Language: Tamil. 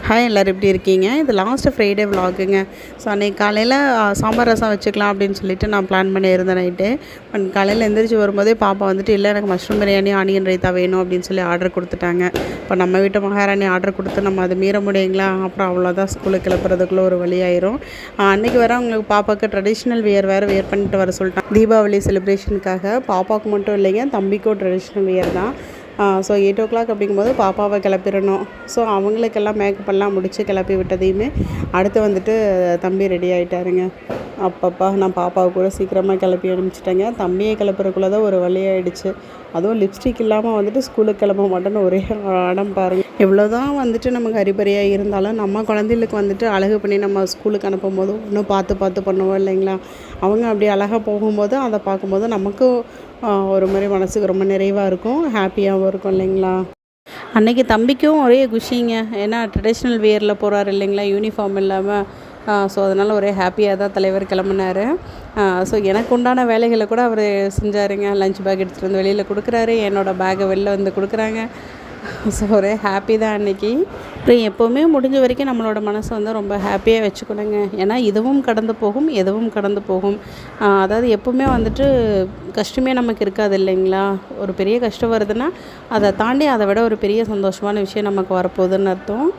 ஹாய் எல்லோரும் எப்படி இருக்கீங்க? இது லாஸ்ட்டு ஃப்ரைடே விலாகுங்க. ஸோ அன்றைக்கி காலையில் சாம்பார் ரசம் வச்சுக்கலாம் அப்படின்னு சொல்லிட்டு நான் பிளான் பண்ணியிருந்தேன் நைட்டு. காலையில் எழுந்திரிச்சி வரும்போதே பாப்பா வந்துட்டு இல்லை எனக்கு மஷ்ரூம் பிரியாணி ஆனியன் ரைத்தா வேணும் அப்படின்னு சொல்லி ஆர்டர் கொடுத்துட்டாங்க. இப்போ நம்ம வீட்டு மகாராணி ஆர்டர் கொடுத்து நம்ம அதை மீற முடியுங்களா? அப்புறம் அவ்வளோதான், ஸ்கூலுக்கு கிளப்புறதுக்குள்ளே ஒரு வழி ஆயிரும். அன்றைக்கி வர அவங்களுக்கு பாப்பாவுக்கு ட்ரெடிஷ்னல் வேறு வேர் பண்ணிட்டு வர சொல்லிட்டாங்க. தீபாவளி செலிப்ரேஷனுக்காக பாப்பாவுக்கு மட்டும் இல்லைங்க, தம்பிக்கும் ட்ரெடிஷ்னல் வேர் தான். ஸோ 8 o'clock அப்படிங்கும்போது பாப்பாவை கிளப்பிடணும். ஸோ அவங்களுக்கெல்லாம் மேக்கப்பெல்லாம் முடித்து கிளப்பி விட்டதையுமே அடுத்து வந்துட்டு தம்பி ரெடி ஆகிட்டாருங்க. அப்பப்பா நான் பாப்பாவை கூட சீக்கிரமாக கிளப்பி அனுப்பிச்சிட்டேங்க. தம்பியை கிளப்புறக்குள்ளே தான் ஒரு வழி ஆகிடுச்சு. அதுவும் லிப்ஸ்டிக் இல்லாமல் வந்துட்டு ஸ்கூலுக்கு கிளம்ப மாட்டேன்னு ஒரே அடம் பாருங்கள். எவ்வளோ தான் வந்துட்டு நமக்கு ஹரிபரியாக இருந்தாலும் நம்ம குழந்தைகளுக்கு வந்துட்டு அழகு பண்ணி நம்ம ஸ்கூலுக்கு அனுப்பும் போது இன்னும் பார்த்து பண்ணுவோம் இல்லைங்களா? அவங்க அப்படி அழகாக போகும்போது அதை பார்க்கும்போது நமக்கும் ஒரு மாதிரி மனசுக்கு ரொம்ப நிறைவாக இருக்கும், ஹாப்பியாகவும் இருக்கும் இல்லைங்களா? அன்றைக்கி தம்பிக்கும் ஒரே குஷிங்க. ஏன்னா ட்ரெடிஷ்னல் வியரில் போகிறாரு இல்லைங்களா, யூனிஃபார்ம் இல்லாமல். ஸோ அதனால் ஒரே ஹாப்பியாக தான் தலைவர் கிளம்புனார். ஸோ எனக்கு உண்டான வேலைகளை கூட அவர் செஞ்சாருங்க. லஞ்ச் பேக் எடுத்துகிட்டு வந்து வெளியில் கொடுக்குறாரு, என்னோடய பேக்கை வெளில வந்து கொடுக்குறாங்க. ஸோ ஒரே ஹாப்பி தான் அன்றைக்கி. அப்புறம் எப்போவுமே முடிஞ்ச வரைக்கும் நம்மளோட மனசை வந்து ரொம்ப ஹாப்பியாக வச்சுக்கணுங்க. ஏன்னா இதுவும் கடந்து போகும், எதுவும் கடந்து போகும். அதாவது எப்போவுமே வந்துட்டு கஷ்டமே நமக்கு இருக்காது இல்லைங்களா? ஒரு பெரிய கஷ்டம் வருதுன்னா அதை தாண்டி அதை விட ஒரு பெரிய சந்தோஷமான விஷயம் நமக்கு வரப்போகுதுன்னு அர்த்தம்.